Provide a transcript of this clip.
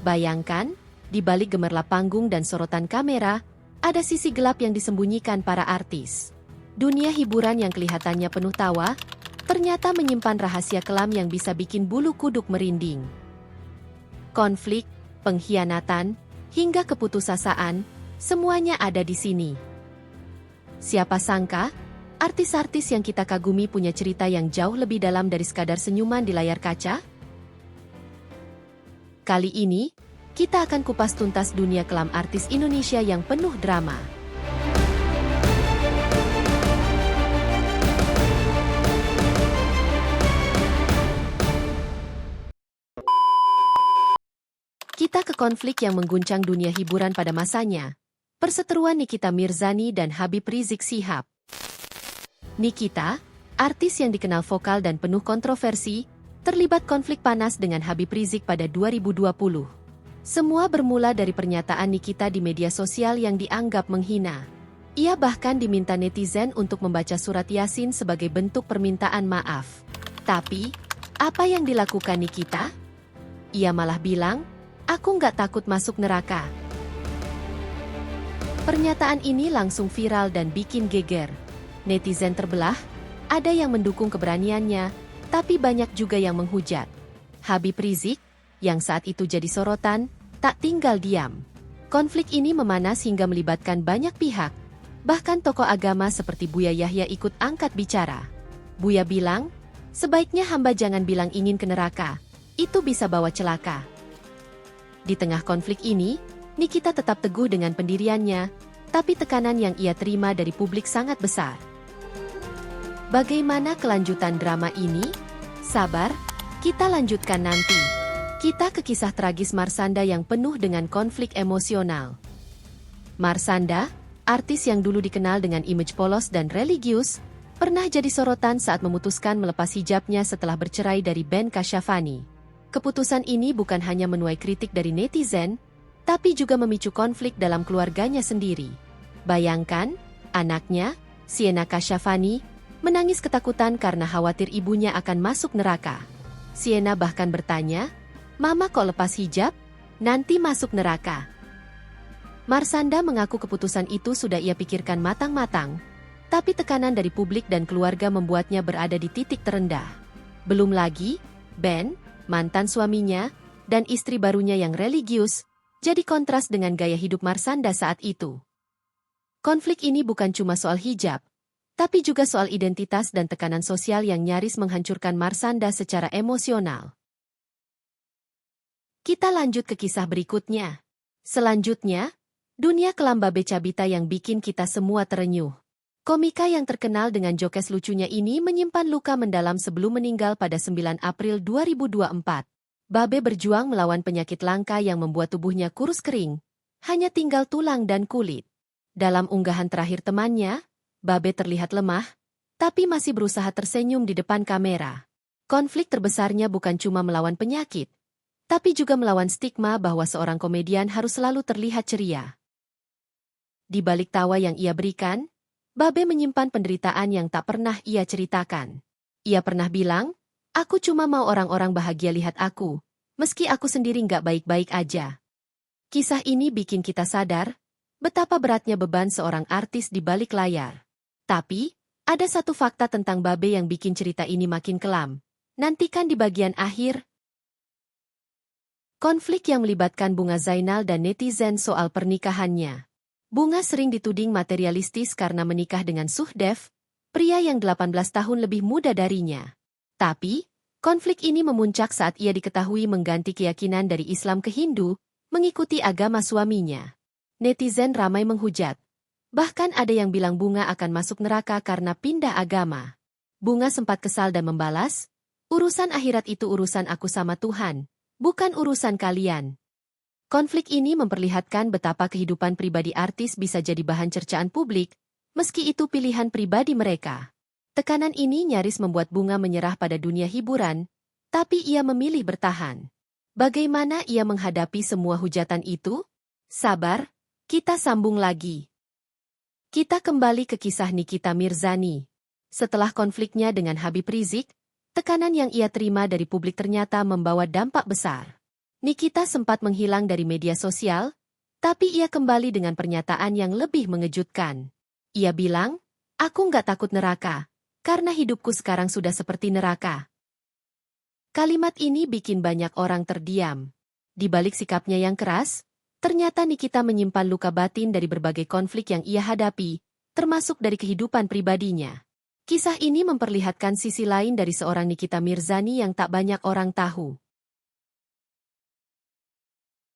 Bayangkan, di balik gemerlap panggung dan sorotan kamera, ada sisi gelap yang disembunyikan para artis. Dunia hiburan yang kelihatannya penuh tawa, ternyata menyimpan rahasia kelam yang bisa bikin bulu kuduk merinding. Konflik, pengkhianatan, hingga keputusasaan, semuanya ada di sini. Siapa sangka, artis-artis yang kita kagumi punya cerita yang jauh lebih dalam dari sekadar senyuman di layar kaca? Kali ini, kita akan kupas tuntas dunia kelam artis Indonesia yang penuh drama. Kita ke konflik yang mengguncang dunia hiburan pada masanya. Perseteruan Nikita Mirzani dan Habib Rizik Syihab. Nikita, artis yang dikenal vokal dan penuh kontroversi, terlibat konflik panas dengan Habib Rizik pada 2020. Semua bermula dari pernyataan Nikita di media sosial yang dianggap menghina. Ia bahkan diminta netizen untuk membaca surat Yasin sebagai bentuk permintaan maaf. Tapi, apa yang dilakukan Nikita? Ia malah bilang, "Aku nggak takut masuk neraka." Pernyataan ini langsung viral dan bikin geger. Netizen terbelah, ada yang mendukung keberaniannya, tapi banyak juga yang menghujat. Habib Rizik, yang saat itu jadi sorotan, tak tinggal diam. Konflik ini memanas hingga melibatkan banyak pihak. Bahkan tokoh agama seperti Buya Yahya ikut angkat bicara. Buya bilang, "Sebaiknya hamba jangan bilang ingin ke neraka, itu bisa bawa celaka." Di tengah konflik ini, Nikita tetap teguh dengan pendiriannya, tapi tekanan yang ia terima dari publik sangat besar. Bagaimana kelanjutan drama ini? Sabar, kita lanjutkan nanti. Kita ke kisah tragis Marshanda yang penuh dengan konflik emosional. Marshanda, artis yang dulu dikenal dengan image polos dan religius, pernah jadi sorotan saat memutuskan melepas hijabnya setelah bercerai dari Ben Kasyafani. Keputusan ini bukan hanya menuai kritik dari netizen, tapi juga memicu konflik dalam keluarganya sendiri. Bayangkan, anaknya, Sienna Kasyafani, menangis ketakutan karena khawatir ibunya akan masuk neraka. Sienna bahkan bertanya, "Mama kok lepas hijab? Nanti masuk neraka." Marshanda mengaku keputusan itu sudah ia pikirkan matang-matang, tapi tekanan dari publik dan keluarga membuatnya berada di titik terendah. Belum lagi, Ben, mantan suaminya, dan istri barunya yang religius, jadi kontras dengan gaya hidup Marshanda saat itu. Konflik ini bukan cuma soal hijab, tapi juga soal identitas dan tekanan sosial yang nyaris menghancurkan Marshanda secara emosional. Kita lanjut ke kisah berikutnya. Selanjutnya, dunia kelam Babe Cabita yang bikin kita semua terenyuh. Komika yang terkenal dengan jokes lucunya ini menyimpan luka mendalam sebelum meninggal pada 9 April 2024. Babe berjuang melawan penyakit langka yang membuat tubuhnya kurus kering, hanya tinggal tulang dan kulit. Dalam unggahan terakhir temannya, Babe terlihat lemah, tapi masih berusaha tersenyum di depan kamera. Konflik terbesarnya bukan cuma melawan penyakit, tapi juga melawan stigma bahwa seorang komedian harus selalu terlihat ceria. Di balik tawa yang ia berikan, Babe menyimpan penderitaan yang tak pernah ia ceritakan. Ia pernah bilang, "Aku cuma mau orang-orang bahagia lihat aku, meski aku sendiri nggak baik-baik aja." Kisah ini bikin kita sadar, betapa beratnya beban seorang artis di balik layar. Tapi, ada satu fakta tentang Babe yang bikin cerita ini makin kelam. Nantikan di bagian akhir. Konflik yang melibatkan Bunga Zainal dan netizen soal pernikahannya. Bunga sering dituding materialistis karena menikah dengan Suhdev, pria yang 18 tahun lebih muda darinya. Tapi, konflik ini memuncak saat ia diketahui mengganti keyakinan dari Islam ke Hindu, mengikuti agama suaminya. Netizen ramai menghujat. Bahkan ada yang bilang Bunga akan masuk neraka karena pindah agama. Bunga sempat kesal dan membalas, "Urusan akhirat itu urusan aku sama Tuhan, bukan urusan kalian." Konflik ini memperlihatkan betapa kehidupan pribadi artis bisa jadi bahan cercaan publik, meski itu pilihan pribadi mereka. Tekanan ini nyaris membuat Bunga menyerah pada dunia hiburan, tapi ia memilih bertahan. Bagaimana ia menghadapi semua hujatan itu? Sabar, kita sambung lagi. Kita kembali ke kisah Nikita Mirzani. Setelah konfliknya dengan Habib Rizik, tekanan yang ia terima dari publik ternyata membawa dampak besar. Nikita sempat menghilang dari media sosial, tapi ia kembali dengan pernyataan yang lebih mengejutkan. Ia bilang, "Aku nggak takut neraka, karena hidupku sekarang sudah seperti neraka." Kalimat ini bikin banyak orang terdiam. Di balik sikapnya yang keras, ternyata Nikita menyimpan luka batin dari berbagai konflik yang ia hadapi, termasuk dari kehidupan pribadinya. Kisah ini memperlihatkan sisi lain dari seorang Nikita Mirzani yang tak banyak orang tahu.